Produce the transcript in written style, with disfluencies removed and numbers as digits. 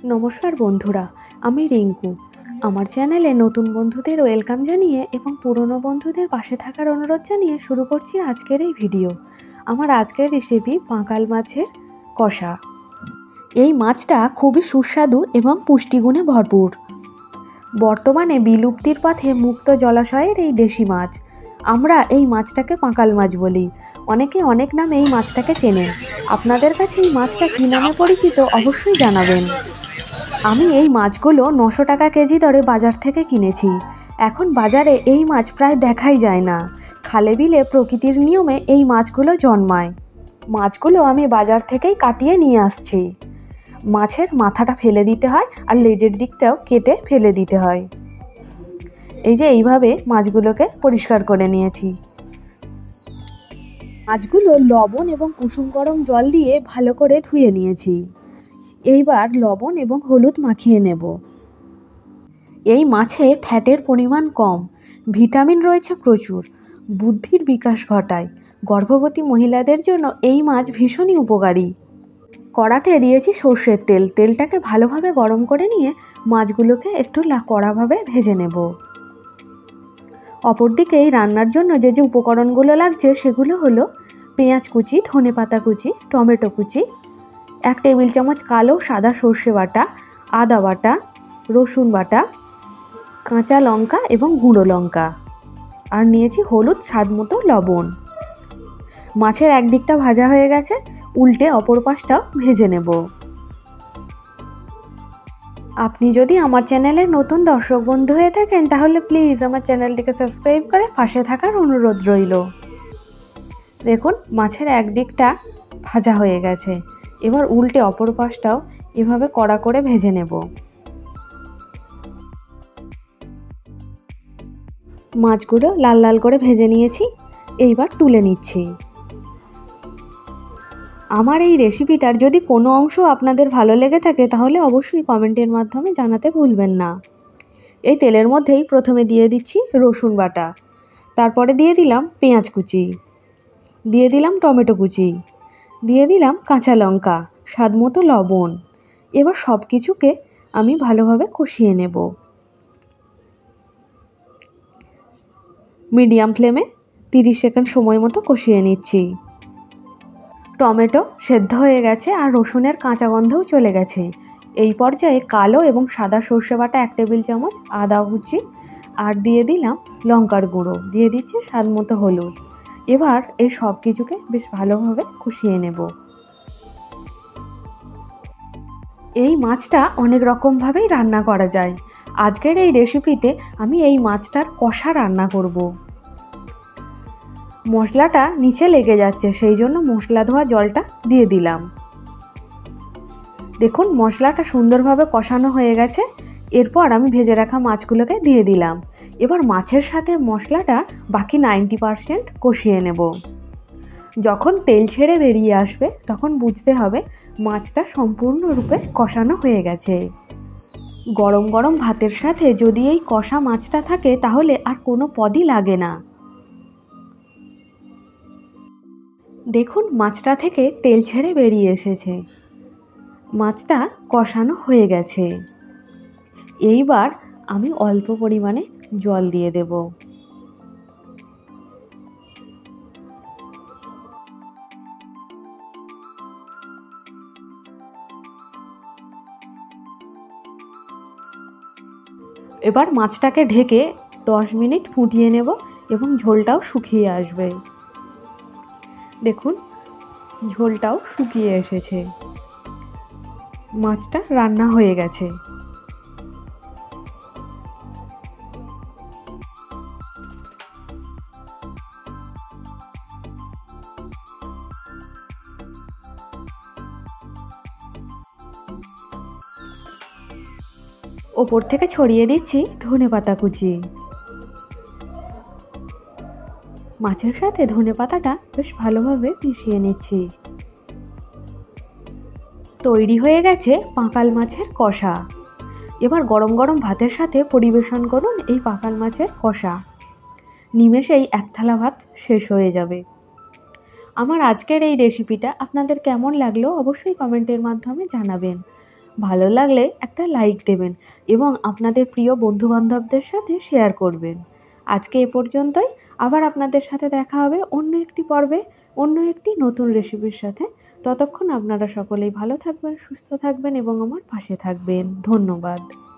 নমস্কার বন্ধুরা, আমি রিঙ্কু। আমার চ্যানেলে নতুন বন্ধুদের ওয়েলকাম জানিয়ে এবং পুরনো বন্ধুদের পাশে থাকার অনুরোধ জানিয়ে শুরু করছি আজকের এই ভিডিও। আমার আজকের রেসিপি পাঁকাল মাছের কষা। এই মাছটা খুবই সুস্বাদু এবং পুষ্টিগুণে ভরপুর। বর্তমানে বিলুপ্তির পথে মুক্ত জলাশয়ের এই দেশি মাছ। আমরা এই মাছটাকে পাঁকাল মাছ বলি। অনেকে অনেক নামে এই মাছটাকে চেনেন। আপনাদের কাছে এই মাছটা কী নামে পরিচিত অবশ্যই জানাবেন। আমি এই মাছগুলো 900 টাকা কেজি দরে বাজার থেকে কিনেছি। এখন বাজারে এই মাছ প্রায় দেখাই যায় না। খালে বিলে প্রকৃতির নিয়মে এই মাছগুলো জন্মায়। মাছগুলো আমি বাজার থেকেই কাটিয়ে নিয়ে আসছি। মাছের মাথাটা ফেলে দিতে হয় আর লেজের দিকটাও কেটে ফেলে দিতে হয়। এই যে এইভাবে মাছগুলোকে পরিষ্কার করে নিয়েছি। মাছগুলো লবণ এবং কুসুম গরম জল দিয়ে ভালো করে ধুয়ে নিয়েছি। এইবার লবণ এবং হলুদ মাখিয়ে নেব। এই মাছে ফ্যাটের পরিমাণ কম, ভিটামিন রয়েছে প্রচুর, বুদ্ধির বিকাশ ঘটায়। গর্ভবতী মহিলাদের জন্য এই মাছ ভীষণই উপকারী। কড়াতে দিয়েছি সর্ষের তেল। তেলটাকে ভালোভাবে গরম করে নিয়ে মাছগুলোকে একটু কড়াভাবে ভেজে নেব। অপরদিকে এই রান্নার জন্য যে যে উপকরণগুলো লাগছে সেগুলো হলো পেঁয়াজ কুচি, ধনেপাতা কুচি, টমেটো কুচি, 1 টেবিল চামচ কালো সাদা সর্ষে বাটা, আদা বাটা, রসুন বাটা, কাঁচা লঙ্কা এবং গুঁড়ো লঙ্কা, আর নিয়েছি হলুদ, স্বাদ মতো লবণ। মাছের একদিকটা ভাজা হয়ে গেছে, উল্টে অপর পাশটাও ভেজে নেব। আপনি যদি আমার চ্যানেলের নতুন দর্শক বন্ধু হয়ে থাকেন তাহলে প্লিজ আমার চ্যানেলটিকে সাবস্ক্রাইব করে পাশে থাকার অনুরোধ রইল। দেখুন মাছের একদিকটা ভাজা হয়ে গেছে, এবার উল্টে অপর পাশটাও এভাবে কড়া করে ভেজে নেব। মাছগুলো লাল লাল করে ভেজে নিয়েছি, এইবার তুলে নিচ্ছি। আমার এই রেসিপিটার যদি কোনো অংশ আপনাদের ভালো লেগে থাকে তাহলে অবশ্যই কমেন্টের মাধ্যমে জানাতে ভুলবেন না। এই তেলের মধ্যেই প্রথমে দিয়ে দিচ্ছি রসুন বাটা, তারপরে দিয়ে দিলাম পেঁয়াজ কুচি, দিয়ে দিলাম টমেটো কুচি, দিয়ে দিলাম কাঁচা লঙ্কা, স্বাদ মতো লবণ। এবার সব কিছুকে আমি ভালোভাবে কষিয়ে নেব। মিডিয়াম ফ্লেমে 30 সেকেন্ড সময় মতো কষিয়ে নিচ্ছি। টমেটো সেদ্ধ হয়ে গেছে আর রসুনের কাঁচা গন্ধও চলে গেছে। এই পর্যায়ে কালো এবং সাদা সর্ষে বাটা 1 টেবিল চামচ, আদা কুচি, আর দিয়ে দিলাম লঙ্কার গুঁড়ো, দিয়ে দিচ্ছি স্বাদ মতো হলুদ। এবার এই সব কিছুকে বেশ ভালোভাবে কষিয়ে নেব। এই মাছটা অনেক রকমভাবেই রান্না করা যায়। আজকের এই রেসিপিতে আমি এই মাছটার কষা রান্না করব। মশলাটা নিচে লেগে যাচ্ছে, সেই জন্য মশলা ধোয়া জলটা দিয়ে দিলাম। দেখুন মশলাটা সুন্দরভাবে কষানো হয়ে গেছে। এরপর আমি ভেজে রাখা মাছগুলোকে দিয়ে দিলাম। এবার মাছের সাথে মশলাটা বাকি 90% কষিয়ে নেব। যখন তেল ছেড়ে বেরিয়ে আসবে তখন বুঝতে হবে মাছটা সম্পূর্ণরূপে কষানো হয়ে গেছে। গরম গরম ভাতের সাথে যদি এই কষা মাছটা থাকে তাহলে আর কোনো পদই লাগে না। দেখুন মাছটা থেকে তেল ছেড়ে বেরিয়ে এসেছে, মাছটা কষানো হয়ে গেছে। এইবার আমি অল্প পরিমাণে জল দিয়ে দেব। এবার মাছটাকে ঢেকে 10 মিনিট ফুটিয়ে নেব এবং ঝোলটাও শুকিয়ে আসবে। দেখুন ঝোলটাও শুকিয়ে এসেছে, মাছটা রান্না হয়ে গেছে। ওপর থেকে ছড়িয়ে দিচ্ছি ধনেপাতা কুচি। মাছের সাথে ধনেপাতাটা বেশ ভালোভাবে মিশিয়ে নিচ্ছি। তৈরি হয়ে গেছে পাঁকাল মাছের কষা। এবার গরম গরম ভাতের সাথে পরিবেশন করুন এই পাঁকাল মাছের কষা। নিমেষেই এক থালা ভাত শেষ হয়ে যাবে। আমার আজকের এই রেসিপিটা আপনাদের কেমন লাগলো অবশ্যই কমেন্টের মাধ্যমে জানাবেন। ভালো লাগলে একটা লাইক দেবেন এবং আপনাদের প্রিয় বন্ধুবান্ধবদের সাথে শেয়ার করবেন। আজকে এ পর্যন্তই। আবার আপনাদের সাথে দেখা হবে অন্য একটি পর্বে, অন্য একটি নতুন রেসিপির সাথে। ততক্ষণ আপনারা সকলেই ভালো থাকবেন, সুস্থ থাকবেন এবং আমার পাশে থাকবেন। ধন্যবাদ।